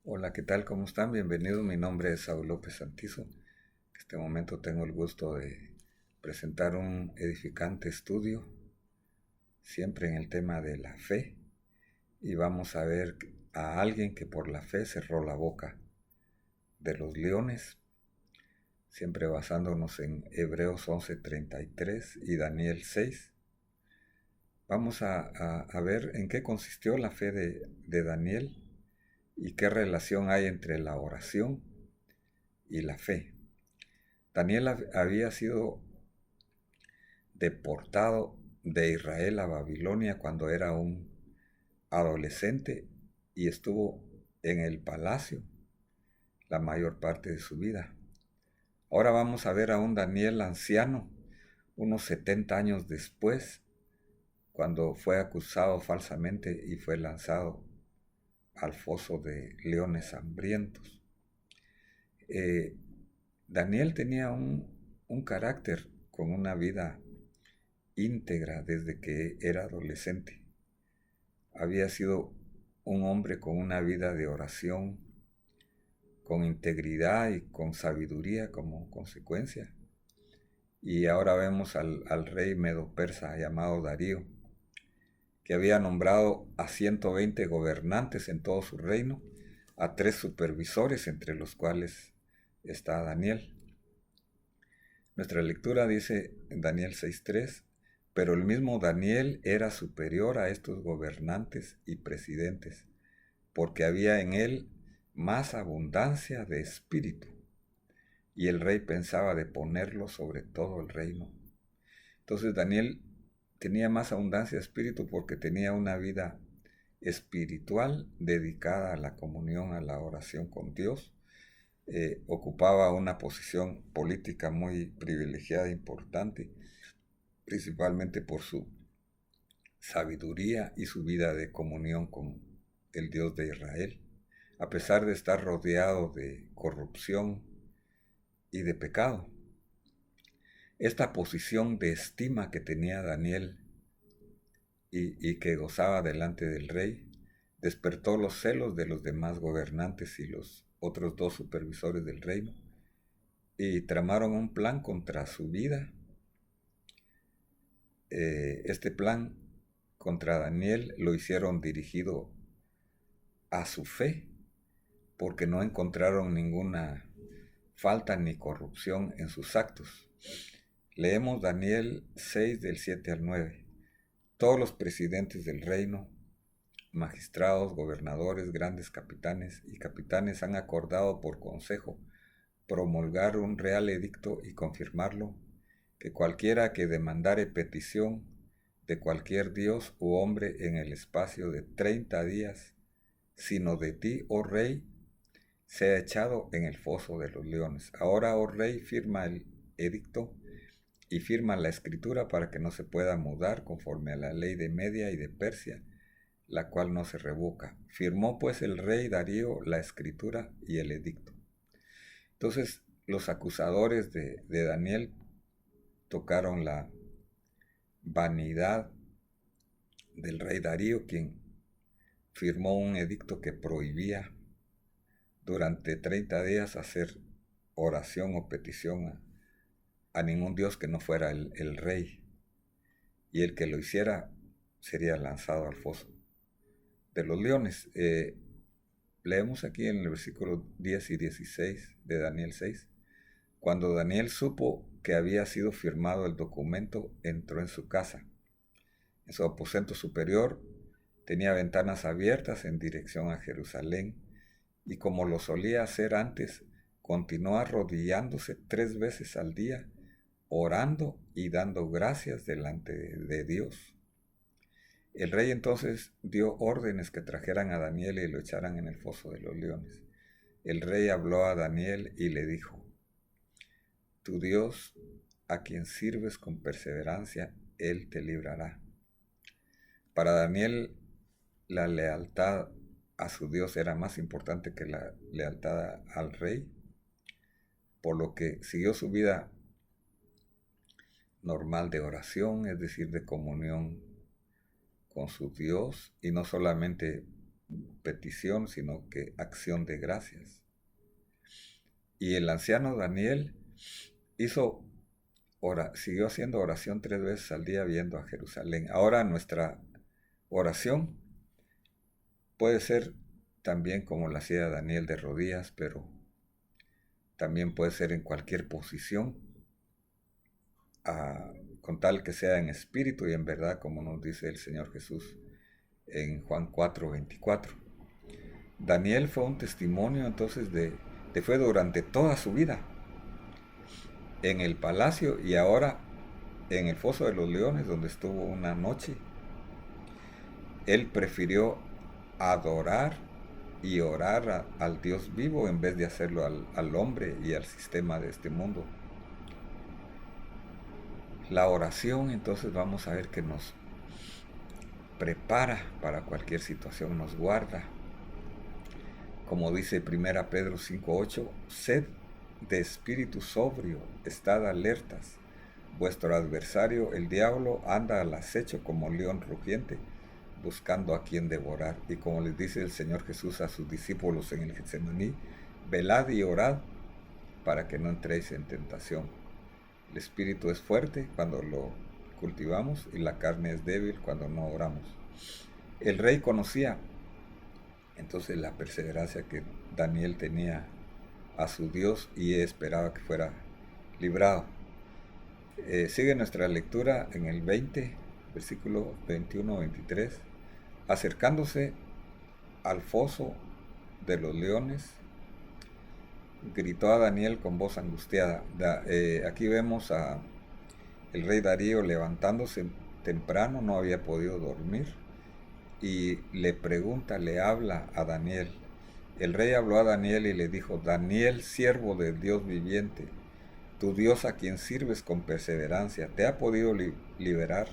Hola, ¿qué tal? ¿Cómo están? Bienvenidos. Mi nombre es Saúl López Santizo. En este momento tengo el gusto de presentar un edificante estudio, siempre en el tema de la fe, y vamos a ver a alguien que por la fe cerró la boca de los leones, siempre basándonos en Hebreos 11:33 y Daniel 6. Vamos a ver en qué consistió la fe de Daniel y qué relación hay entre la oración y la fe. Daniel había sido deportado de Israel a Babilonia cuando era un adolescente y estuvo en el palacio la mayor parte de su vida. Ahora vamos a ver a un Daniel anciano, unos 70 años después, cuando fue acusado falsamente y fue lanzado al foso de leones hambrientos. Eh, Daniel tenía un carácter con una vida íntegra desde que era adolescente. Había sido un hombre con una vida de oración, con integridad y con sabiduría como consecuencia. Y ahora vemos al rey medo-persa llamado Darío, que había nombrado a 120 gobernantes en todo su reino, a 3 supervisores, entre los cuales está Daniel. Nuestra lectura dice en Daniel 6:3, pero el mismo Daniel era superior a estos gobernantes y presidentes, porque había en él más abundancia de espíritu, y el rey pensaba de ponerlo sobre todo el reino. Entonces Daniel tenía más abundancia de espíritu porque tenía una vida espiritual dedicada a la comunión, a la oración con Dios. Ocupaba una posición política muy privilegiada, importante, principalmente por su sabiduría y su vida de comunión con el Dios de Israel, a pesar de estar rodeado de corrupción y de pecado. Esta posición de estima que tenía Daniel y que gozaba delante del rey, despertó los celos de los demás gobernantes y los otros 2 supervisores del reino, y tramaron un plan contra su vida. Este plan contra Daniel lo hicieron dirigido a su fe, porque no encontraron ninguna falta ni corrupción en sus actos. Leemos Daniel 6 del 7 al 9. Todos los presidentes del reino, magistrados, gobernadores, grandes capitanes y capitanes han acordado por consejo promulgar un real edicto y confirmarlo, que cualquiera que demandare petición de cualquier dios u hombre en el espacio de 30 días, sino de ti, oh rey, sea echado en el foso de los leones. Ahora, oh rey, firma el edicto y firma la escritura para que no se pueda mudar conforme a la ley de Media y de Persia, la cual no se revoca. Firmó pues el rey Darío la escritura y el edicto. Entonces los acusadores de Daniel tocaron la vanidad del rey Darío, quien firmó un edicto que prohibía durante 30 días hacer oración o petición a ningún dios que no fuera el rey, y el que lo hiciera sería lanzado al foso de los leones. Leemos aquí en el versículo 10 y 16 de Daniel 6. Cuando Daniel supo que había sido firmado el documento, entró en su casa. En su aposento superior tenía ventanas abiertas en dirección a Jerusalén, y como lo solía hacer antes, continuó arrodillándose 3 veces al día, orando y dando gracias delante de Dios. El rey entonces dio órdenes que trajeran a Daniel y lo echaran en el foso de los leones. El rey habló a Daniel y le dijo: tu Dios, a quien sirves con perseverancia, él te librará. Para Daniel, la lealtad a su Dios era más importante que la lealtad al rey, por lo que siguió su vida normal de oración, es decir, de comunión con su Dios, y no solamente petición, sino que acción de gracias. Y el anciano Daniel siguió haciendo oración 3 veces al día viendo a Jerusalén. Ahora nuestra oración puede ser también como la hacía Daniel de rodillas, pero también puede ser en cualquier posición, con tal que sea en espíritu y en verdad, como nos dice el Señor Jesús en Juan 4:24. Daniel fue un testimonio entonces de fue durante toda su vida en el palacio y ahora en el foso de los leones, donde estuvo una noche. Él prefirió adorar y orar al Dios vivo en vez de hacerlo al hombre y al sistema de este mundo. La oración, entonces, vamos a ver que nos prepara para cualquier situación, nos guarda. Como dice 1 Pedro 5:8, sed de espíritu sobrio, estad alertas. Vuestro adversario, el diablo, anda al acecho como león rugiente, buscando a quien devorar. Y como les dice el Señor Jesús a sus discípulos en el Getsemaní, velad y orad para que no entréis en tentación. El espíritu es fuerte cuando lo cultivamos y la carne es débil cuando no oramos. El rey conocía entonces la perseverancia que Daniel tenía a su Dios y esperaba que fuera librado. Sigue nuestra lectura en el 20, versículo 21-23. Acercándose al foso de los leones, gritó a Daniel con voz angustiada. Aquí vemos a el rey Darío levantándose temprano, no había podido dormir, y le habla a Daniel. El rey habló a Daniel y le dijo: Daniel, siervo del Dios viviente, tu Dios a quien sirves con perseverancia, ¿te ha podido librar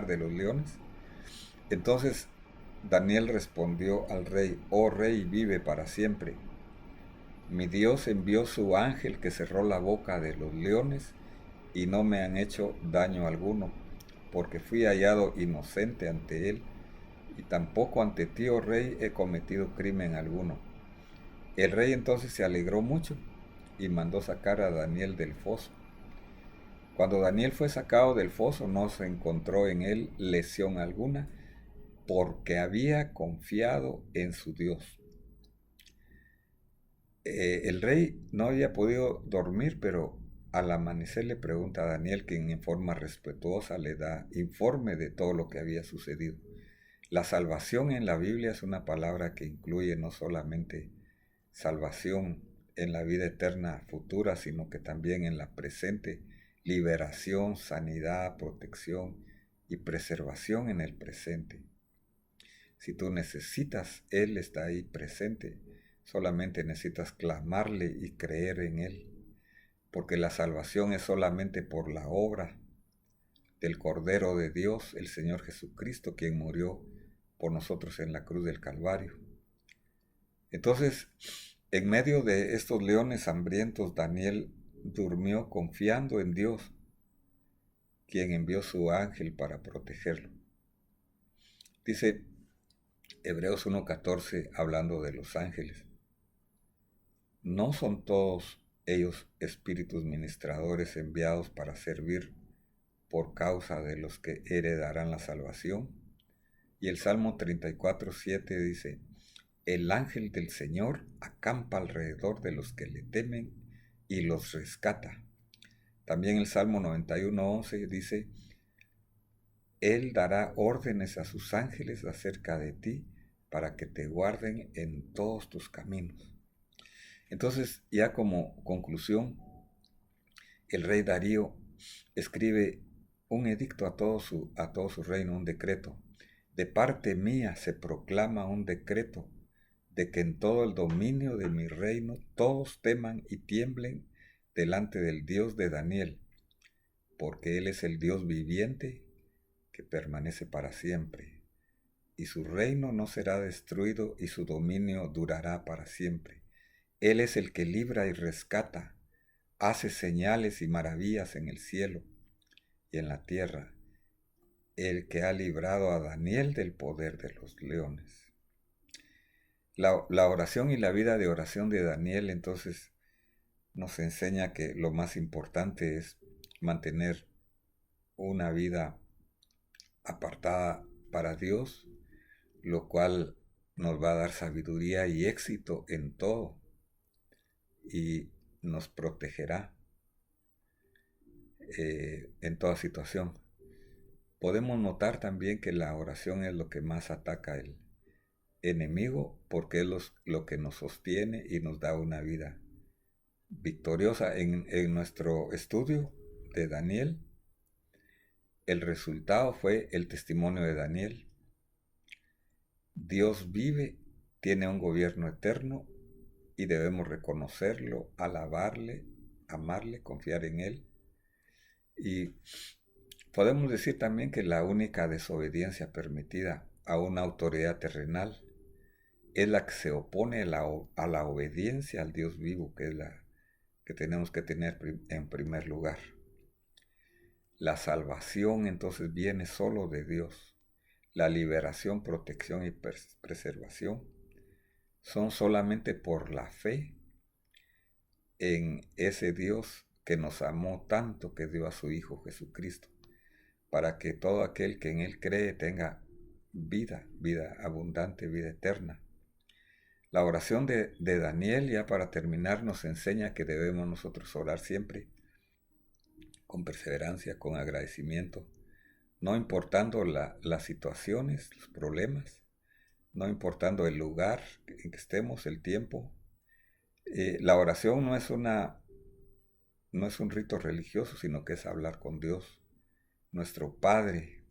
de los leones? Entonces Daniel respondió al rey: oh rey, vive para siempre. Mi Dios envió su ángel que cerró la boca de los leones y no me han hecho daño alguno, porque fui hallado inocente ante él, y tampoco ante ti, oh rey, he cometido crimen alguno. El rey entonces se alegró mucho y mandó sacar a Daniel del foso. Cuando Daniel fue sacado del foso, no se encontró en él lesión alguna, porque había confiado en su Dios. El rey no había podido dormir, pero al amanecer le pregunta a Daniel, quien en forma respetuosa le da informe de todo lo que había sucedido. La salvación en la Biblia es una palabra que incluye no solamente salvación en la vida eterna futura, sino que también en la presente, liberación, sanidad, protección y preservación en el presente. Si tú necesitas, Él está ahí presente. Solamente necesitas clamarle y creer en Él, porque la salvación es solamente por la obra del Cordero de Dios, el Señor Jesucristo, quien murió por nosotros en la cruz del Calvario. Entonces, en medio de estos leones hambrientos, Daniel durmió confiando en Dios, quien envió su ángel para protegerlo. Dice Hebreos 1:14, hablando de los ángeles: ¿no son todos ellos espíritus ministradores enviados para servir por causa de los que heredarán la salvación? Y el Salmo 34:7 dice: el ángel del Señor acampa alrededor de los que le temen y los rescata. También el Salmo 91:11 dice: Él dará órdenes a sus ángeles acerca de ti para que te guarden en todos tus caminos. Entonces, ya como conclusión, el rey Darío escribe un edicto a todo su reino, un decreto. De parte mía se proclama un decreto de que en todo el dominio de mi reino todos teman y tiemblen delante del Dios de Daniel, porque Él es el Dios viviente que permanece para siempre, y su reino no será destruido y su dominio durará para siempre. Él es el que libra y rescata, hace señales y maravillas en el cielo y en la tierra, el que ha librado a Daniel del poder de los leones. La oración y la vida de oración de Daniel entonces nos enseña que lo más importante es mantener una vida apartada para Dios, lo cual nos va a dar sabiduría y éxito en todo y nos protegerá en toda situación. Podemos notar también que la oración es lo que más ataca el enemigo porque es lo que nos sostiene y nos da una vida victoriosa. En nuestro estudio de Daniel, el resultado fue el testimonio de Daniel. Dios vive, tiene un gobierno eterno y debemos reconocerlo, alabarle, amarle, confiar en él. Y podemos decir también que la única desobediencia permitida a una autoridad terrenal es la que se opone a la obediencia al Dios vivo, que es la que tenemos que tener en primer lugar. La salvación entonces viene solo de Dios. La liberación, protección y preservación son solamente por la fe en ese Dios que nos amó tanto que dio a su Hijo Jesucristo, para que todo aquel que en Él cree tenga vida abundante, vida eterna. La oración de Daniel, ya para terminar, nos enseña que debemos nosotros orar siempre con perseverancia, con agradecimiento, no importando las situaciones, los problemas, no importando el lugar en que estemos, el tiempo. La oración no es un rito religioso, sino que es hablar con Dios, nuestro Padre,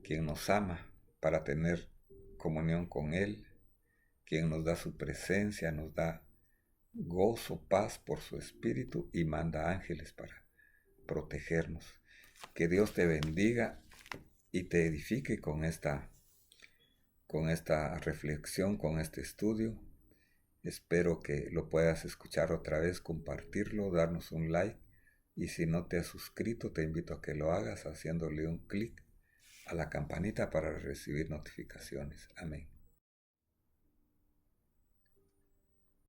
quien nos ama para tener comunión con Él, quien nos da su presencia, nos da gozo, paz por su Espíritu y manda ángeles para protegernos. Que Dios te bendiga y te edifique con esta reflexión, con este estudio. Espero que lo puedas escuchar otra vez, compartirlo, darnos un like. Y si no te has suscrito, te invito a que lo hagas haciéndole un clic a la campanita para recibir notificaciones. Amén.